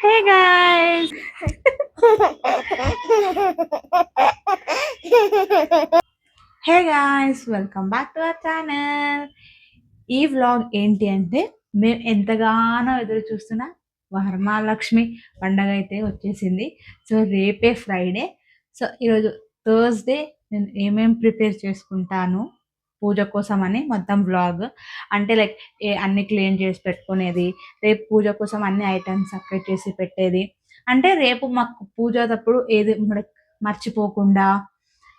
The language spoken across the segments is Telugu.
Hey guys! Hey guys, welcome back to our channel. ఈ వ్లాగ్ ఏంటి అంటే, మేము ఎంతగానో ఎదురు చూస్తున్న వరమహాలక్ష్మి పండగ అయితే వచ్చేసింది. సో రేపే ఫ్రైడే. సో ఈరోజు థర్స్డే. నేను ఏమేమి ప్రిపేర్ చేసుకుంటాను పూజ కోసం అని మొత్తం వ్లాగ్ అంటే లైక్ అన్ని క్లీన్ చేసి పెట్టుకునేది, రేపు పూజ కోసం అన్ని ఐటమ్స్ సపరేట్ చేసి పెట్టేది. అంటే రేపు మాకు పూజ తప్పుడు ఏది మర్చిపోకుండా,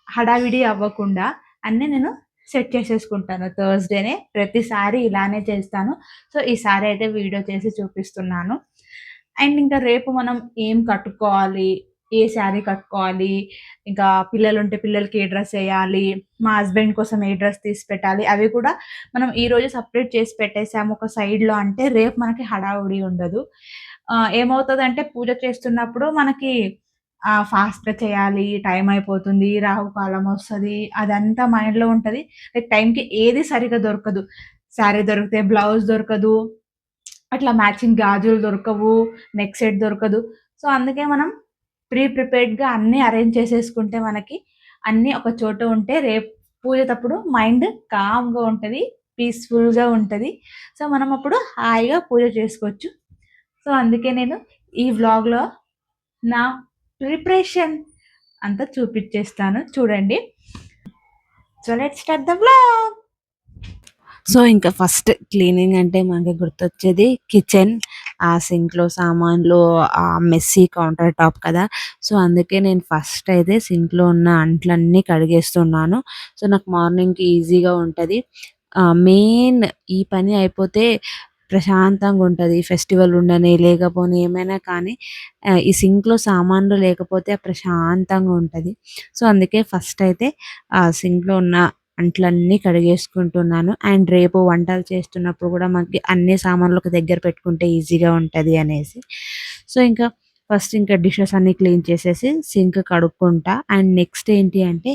హడావిడి అవ్వకుండా అన్నీ నేను సెట్ చేసేసుకుంటాను థర్స్‌డేనే. ప్రతిసారి ఇలానే చేస్తాను. సో, ఈసారి అయితే వీడియో చేసి చూపిస్తున్నాను. అండ్ ఇంకా రేపు మనం ఏం కట్టుకోవాలి, ఏ శారీ కట్టుకోవాలి, ఇంకా పిల్లలుంటే పిల్లలకి ఏ డ్రెస్ ఎయాలి, మా హస్బెండ్ కోసం ఏ డ్రెస్ తీసి పెట్టాలి, అవి కూడా మనం ఈరోజు సెపరేట్ చేసి పెట్టేసాము ఒక సైడ్‌లో అంటే రేపు మనకి హడావుడి ఉండదు. ఏమవుతదంటే పూజ చేస్తున్నప్పుడు మనకి ఫాస్ట్‌గా చేయాలి, టైం అయిపోతుంది, రాహుకాలం వస్తది, అదంతా మైండ్‌లో ఉంటది. లైక్ టైంకి ఏది సరిగ్గా దొరకదు. శారీ దొరికితే బ్లౌజ్ దొరకదు. అట్లా మ్యాచింగ్ గాజులు దొరకవు, నెక్ సెట్ దొరకదు. సో, అందుకే మనం ప్రిపేర్డ్‌గా అన్నీ అరేంజ్ చేసేసుకుంటే మనకి అన్నీ ఒక చోట ఉంటే రేపు పూజతప్పుడు మైండ్ కామ్‌గా ఉంటది. పీస్‌ఫుల్‌గా ఉంటది. సో, మనం అప్పుడు హాయిగా పూజ చేసుకోవచ్చు. సో, అందుకే నేను ఈ వ్లాగ్‌లో నా ప్రిపరేషన్ అంతా చూపిచ్చేస్తాను చూడండి. So, let's start the vlog. So ఇంకా ఫస్ట్ క్లీనింగ్ అంటే మనకి గుర్తొచ్చేది కిచెన్. ఆ సింక్లో సామాన్లు, ఆ మెస్సీ కౌంటర్ టాప్ కదా. సో అందుకే నేను ఫస్ట్ అయితే సింక్లో ఉన్న అంట్లన్నీ కడిగేస్తున్నాను. సో నాకు మార్నింగ్కి ఈజీగా ఉంటుంది. మెయిన్ ఈ పని అయిపోతే ప్రశాంతంగా ఉంటుంది. ఫెస్టివల్ ఉండని లేకపోని ఏమైనా కానీ ఈ సింక్లో సామాన్లు లేకపోతే ప్రశాంతంగా ఉంటుంది. సో అందుకే ఫస్ట్ అయితే ఆ సింక్లో ఉన్న అంట్లన్నీ కడిగేసుకుంటున్నాను. అండ్ రేపు వంటలు చేస్తున్నప్పుడు కూడా మనకి అన్ని సామాన్లు ఒక దగ్గర పెట్టుకుంటే ఈజీగా ఉంటది అనేసి. సో ఇంకా ఫస్ట్ ఇంకా డిషెస్ అన్నీ క్లీన్ చేసేసి సింక్ కడుక్కుంటా. అండ్ నెక్స్ట్ ఏంటి అంటే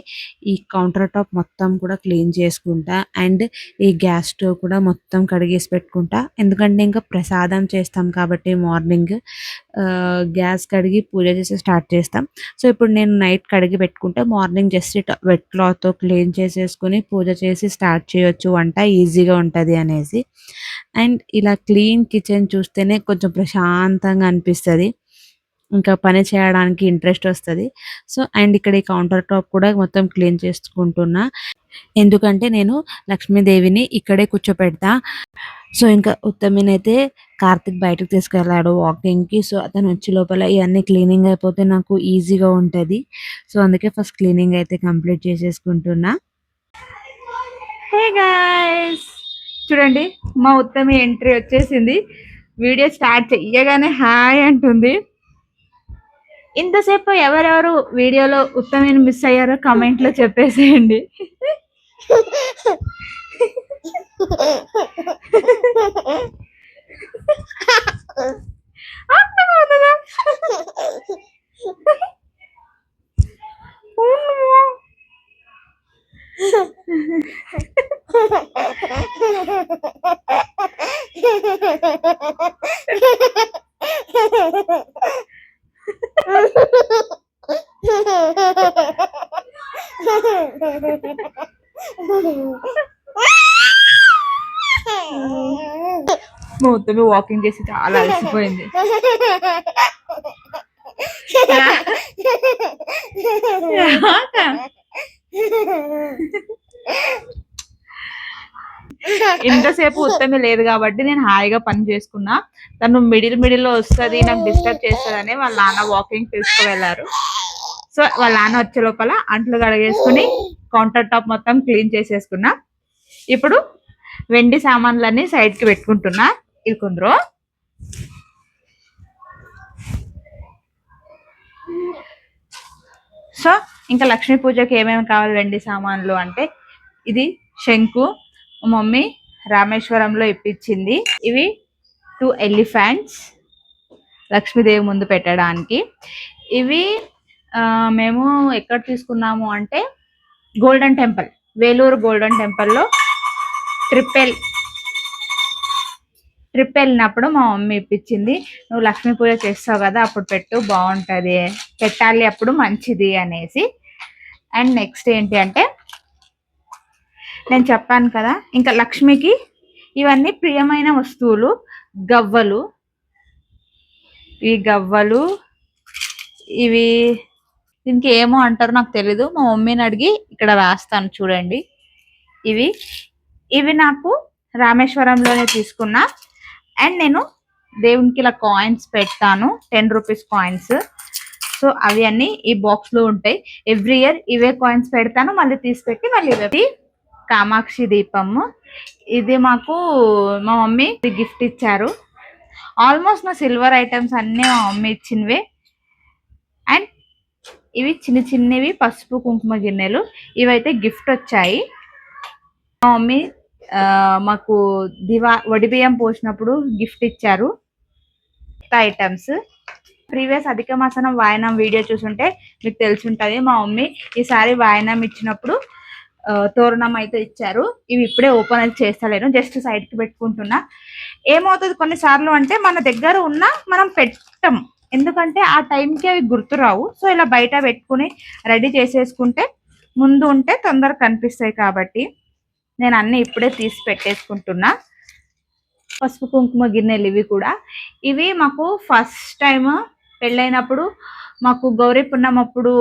ఈ కౌంటర్ టాప్ మొత్తం కూడా క్లీన్ చేసుకుంటా. అండ్ ఈ గ్యాస్ స్టవ్ కూడా మొత్తం కడిగేసి పెట్టుకుంటా. ఎందుకంటే ఇంకా ప్రసాదం చేస్తాం కాబట్టి మార్నింగ్ గ్యాస్ కడిగి పూజ చేసి స్టార్ట్ చేస్తాం. సో ఇప్పుడు నేను నైట్ కడిగి పెట్టుకుంటే మార్నింగ్ జస్ట్ వెట్ క్లాత్తో క్లీన్ చేసేసుకొని పూజ చేసి స్టార్ట్ చేయొచ్చు, వంట ఈజీగా ఉంటుంది అనేసి. అండ్ ఇలా క్లీన్ కిచెన్ చూస్తేనే కొంచెం ప్రశాంతంగా అనిపిస్తుంది, ఇంకా పని చేయడానికి ఇంట్రెస్ట్ వస్తది. సో అండ్ ఇక్కడ ఈ కౌంటర్ టాప్ కూడా మొత్తం క్లీన్ చేసుకుంటున్నా. ఎందుకంటే నేను లక్ష్మీదేవిని ఇక్కడే కూర్చోపెడతా. సో ఇంకా ఉత్తమినైతే కార్తిక్ బయటకు తీసుకెళ్ళాడు వాకింగ్‌కి. సో అతను వచ్చే లోపల ఇవన్నీ క్లీనింగ్ అయిపోతే నాకు ఈజీగా ఉంటది. సో అందుకే ఫస్ట్ క్లీనింగ్ అయితే కంప్లీట్ చేసేసుకుంటున్నా. Hey guys! చూడండి, మా ఉత్తమి ఎంట్రీ వచ్చేసింది. వీడియో స్టార్ట్ చెయ్యగానే హాయ్ అంటుంది. ఇంతసేపు ఎవరెవరు వీడియోలో ఉత్తమిని మిస్ అయ్యారో కామెంట్‌లో చెప్పేసేయండి. అర్థమవుతదా? మా ఉత్తమి వాకింగ్ చేసి చాలా అలసిపోయింది. ఇంతసేపు ఉత్తమి లేదు కాబట్టి నేను హాయిగా పని చేసుకున్నా. తను మిడిల్లో వస్తుంది, నాకు డిస్టర్బ్ చేస్తుందని వాళ్ళ నాన్న వాకింగ్ తీసుకువెళ్ళారు. సో వాళ్ళ నాన్న వచ్చే లోపల అంట్లు కడిగేసుకుని కౌంటర్ టాప్ మొత్తం క్లీన్ చేసేసుకున్నా. ఇప్పుడు వెండి సామాన్లన్నీ సైడ్కి పెట్టుకుంటున్నా. ఇల్కుంద్రు సో ఇంకా లక్ష్మీ పూజకి ఏమేమి కావాలి వెండి సామాన్లు అంటే, ఇది శంకు మమ్మీ రామేశ్వరంలో ఇప్పించింది. ఇవి 2 ఎలిఫెంట్స్ లక్ష్మీదేవి ముందు పెట్టడానికి. ఇవి మేము ఎక్కడ తీసుకున్నాము అంటే గోల్డెన్ టెంపుల్, వేలూరు గోల్డెన్ టెంపుల్లో ట్రిపుల్ ట్రిప్ వెళ్ళినప్పుడు మా మమ్మీ ఇప్పించింది. నువ్వు లక్ష్మీ పూజ చేస్తావు కదా, అప్పుడు పెట్టు, బాగుంటుంది, పెట్టాలి అప్పుడు మంచిది అనేసి. అండ్ నెక్స్ట్ ఏంటి అంటే, నేను చెప్పాను కదా, ఇంకా లక్ష్మికి ఇవన్నీ ప్రియమైన వస్తువులు. గవ్వలు, ఇవి గవ్వలు, ఇవి దీనికి ఏమో అంటారు నాకు తెలీదు, మా మమ్మీని అడిగి ఇక్కడ రాస్తాను చూడండి. ఇవి ఇవి నాకు రామేశ్వరంలోనే తీసుకున్నా. అండ్ నేను దేవునికి ఇలా కాయిన్స్ పెడతాను, 10 రూపీస్ కాయిన్స్. సో అవి అన్ని ఈ బాక్స్ లో ఉంటాయి. ఎవ్రీ ఇయర్ ఇవే కాయిన్స్ పెడతాను, మళ్ళీ తీసి పెట్టి మళ్ళీ ఇవే. కామాక్షి దీపము, ఇది మాకు మా మమ్మీ గిఫ్ట్ ఇచ్చారు. ఆల్మోస్ట్ నా సిల్వర్ ఐటమ్స్ అన్నీ మా మమ్మీ ఇచ్చినవే. అండ్ ఇవి చిన్న చిన్నవి పసుపు కుంకుమ గిన్నెలు, ఇవైతే గిఫ్ట్ వచ్చాయి. మా మమ్మీ మాకు వడిబియ్యం పోసినప్పుడు గిఫ్ట్ ఇచ్చారు ఐటమ్స్. ప్రీవియస్ అధిక మాసనం వాయనం వీడియో చూసుంటే మీకు తెలిసి ఉంటుంది. మా మమ్మీ ఈసారి వాయనం ఇచ్చినప్పుడు తోరణం అయితే ఇచ్చారు. ఇవి ఇప్పుడే ఓపెన్ అయితే చేస్తలేను, జస్ట్ సైడ్ కి పెట్టుకుంటున్నా. ఏమవుతుంది కొన్నిసార్లు అంటే మన దగ్గర ఉన్న మనం పెట్టం, ఎందుకంటే ఆ టైంకి అవి గుర్తురావు. సో ఇలా బయట పెట్టుకుని రెడీ చేసేసుకుంటే ముందు ఉంటే తొందరగా కనిపిస్తాయి. కాబట్టి నేను అన్ని ఇప్పుడే తీసి పెట్టేసుకుంటున్నా. పసుపు కుంకుమ గిన్నెలు ఇవి కూడా. ఇవి మాకు ఫస్ట్ టైం పెళ్ళైనప్పుడు మాకు గౌరీ పున్నం అప్పుడు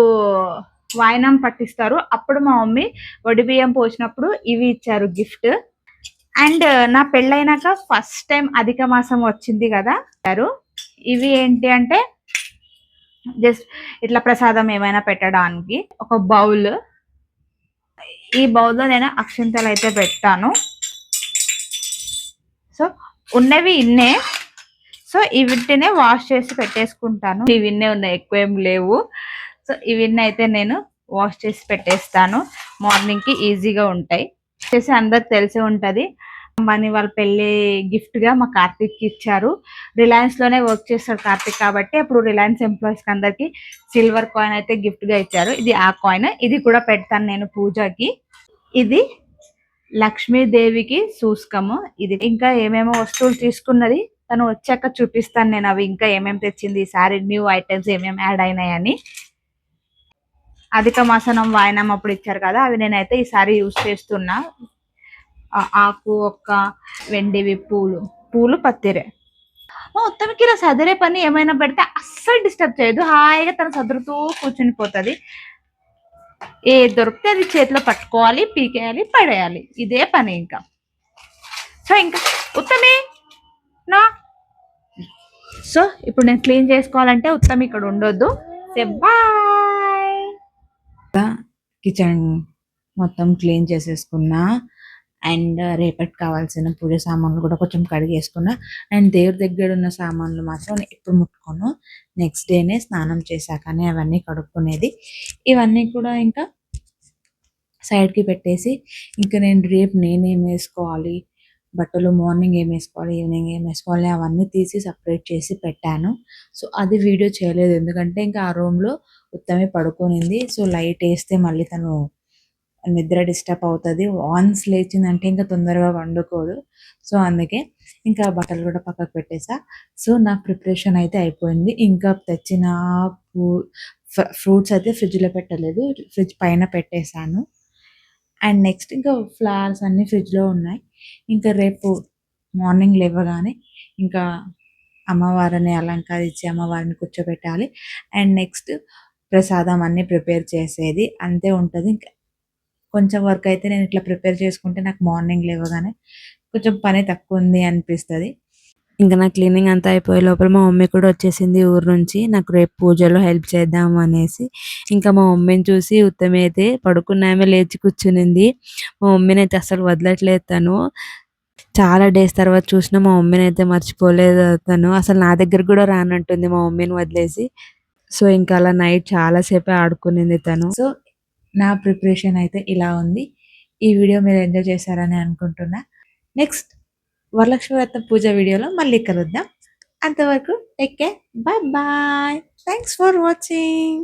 వాయనం పట్టిస్తారు, అప్పుడు మా మమ్మీ వడిబియ్యం పోసినప్పుడు ఇవి ఇచ్చారు గిఫ్ట్. అండ్ నా పెళ్ళైనాక ఫస్ట్ టైం అధిక మాసం వచ్చింది కదా, ఇవి ఏంటి అంటే జస్ట్ ఇట్లా ప్రసాదం ఏమైనా పెట్టడానికి ఒక బౌల్. ఈ బౌల్లో నేను అక్షింతలు అయితే పెట్టాను. సో ఉన్నవి ఇన్నే. సో ఇవిటినే వాష్ చేసి పెట్టేసుకుంటాను. ఇవిన్నే ఉన్నాయి, ఎక్కువ ఏం లేవు. సో ఇవన్నీ అయితే నేను వాష్ చేసి పెట్టేస్తాను, మార్నింగ్ కి ఈజీగా ఉంటాయి. చేసి అందరికి తెలిసి ఉంటది, మనీ వాళ్ళ పెళ్లి గిఫ్ట్ గా మా కార్తీక్ కి ఇచ్చారు. రిలయన్స్ లోనే వర్క్ చేస్తాడు కార్తీక్, కాబట్టి అప్పుడు రిలయన్స్ ఎంప్లాయీస్ కి అందరికి సిల్వర్ కాయిన్ అయితే గిఫ్ట్ గా ఇచ్చారు. ఇది ఆ కాయిన్, ఇది కూడా పెడతాను నేను పూజకి. ఇది లక్ష్మీదేవికి సూస్కము. ఇది ఇంకా ఏమేమో వస్తువులు తీసుకున్నది, తను వచ్చాక చూపిస్తాను నేను అవి ఇంకా ఏమేమి తెచ్చింది ఈసారి, న్యూ ఐటమ్స్ ఏమేమి యాడ్ అయినాయని. అధిక మాసనం వాయనం అప్పుడు ఇచ్చారు కదా, అవి నేనైతే ఈసారి యూజ్ చేస్తున్నా. ఆకు, ఒక్క, వెండివి, పూలు పత్తిరే. మొత్తంకి ఇలా సదిరే పని ఏమైనా పెడితే అస్సలు డిస్టర్బ్ చేయదు, హాయిగా తను సదురుతూ కూర్చుని పోతుంది. ఏ దొరికితే అది చేతిలో పట్టుకోవాలి, పీకేయాలి, పడేయాలి, ఇదే పని ఇంకా. సో ఇంకా ఉత్తమి నా. సో ఇప్పుడు నేను క్లీన్ చేసుకోవాలంటే ఉత్తమి ఇక్కడ ఉండొద్దు. బాయ్. కిచెన్ మొత్తం క్లీన్ చేసేసుకున్నా. అండ్ రేపటికి కావాల్సిన పూజ సామాన్లు కూడా కొంచెం కడిగేసుకున్నా. అండ్ దేవుడి దగ్గర ఉన్న సామాన్లు మాత్రం ఎప్పుడు ముట్టుకోను, నెక్స్ట్ డేనే స్నానం చేశాకనే అవన్నీ కడుక్కునేది. ఇవన్నీ కూడా ఇంకా సైడ్కి పెట్టేసి, ఇంకా నేను రేపు నేనేం వేసుకోవాలి, బట్టలు మార్నింగ్ ఏం వేసుకోవాలి, ఈవినింగ్ ఏం వేసుకోవాలి, అవన్నీ తీసి సపరేట్ చేసి పెట్టాను. సో అది వీడియో చేయలేదు, ఎందుకంటే ఇంకా ఆ రూమ్లో ఉత్తమే పడుకోనింది. సో లైట్ వేస్తే మళ్ళీ తను నిద్ర డిస్టర్బ్ అవుతుంది, వాన్స్ లేచిందంటే ఇంకా తొందరగా వండుకోదు. సో అందుకే ఇంకా బట్టలు కూడా పక్కకు పెట్టేసా. సో నా ప్రిపరేషన్ అయితే అయిపోయింది. ఇంకా తెచ్చిన ఫ్రూట్స్ అయితే ఫ్రిడ్జ్లో పెట్టలేదు, ఫ్రిడ్జ్ పైన పెట్టేశాను. అండ్ నెక్స్ట్ ఇంకా ఫ్లవర్స్ అన్నీ ఫ్రిడ్జ్లో ఉన్నాయి. ఇంకా రేపు మార్నింగ్ లేవగానే ఇంకా అమ్మవారిని అలంకరించి అమ్మవారిని కూర్చోబెట్టాలి. అండ్ నెక్స్ట్ ప్రసాదం అన్నీ ప్రిపేర్ చేసేది అంతే ఉంటుంది. ఇంకా కొంచెం వర్క్ అయితే నేను ఇట్లా ప్రిపేర్ చేసుకుంటే నాకు మార్నింగ్ లేవగానే కొంచెం పని తక్కువ ఉంది అనిపిస్తుంది. ఇంకా నా క్లీనింగ్ అంతా అయిపోయే లోపల మా మమ్మీ కూడా వచ్చేసింది ఊరు నుంచి, నాకు రేపు పూజలో హెల్ప్ చేద్దాం అనేసి. ఇంకా మా మమ్మీని చూసి ఉత్తమ అయితే పడుకున్నామే లేచి కూర్చునింది. మా మమ్మీని అయితే అసలు వదలట్లేదు తను. చాలా డేస్ తర్వాత చూసిన మా మమ్మీని అయితే మర్చిపోలేదు తను, అసలు నా దగ్గర కూడా రానంటుంది మా మమ్మీని వదిలేసి. సో ఇంకా అలా నైట్ చాలాసేపే ఆడుకునింది తను. సో నా ప్రిపరేషన్ అయితే ఇలా ఉంది. ఈ వీడియో మీరు ఎంజాయ్ చేశారని అనుకుంటున్నా. నెక్స్ట్ వరలక్ష్మి వ్రతం పూజ వీడియోలో మళ్ళీ కలుద్దాం. అంతవరకు take care, bye bye, thanks for watching.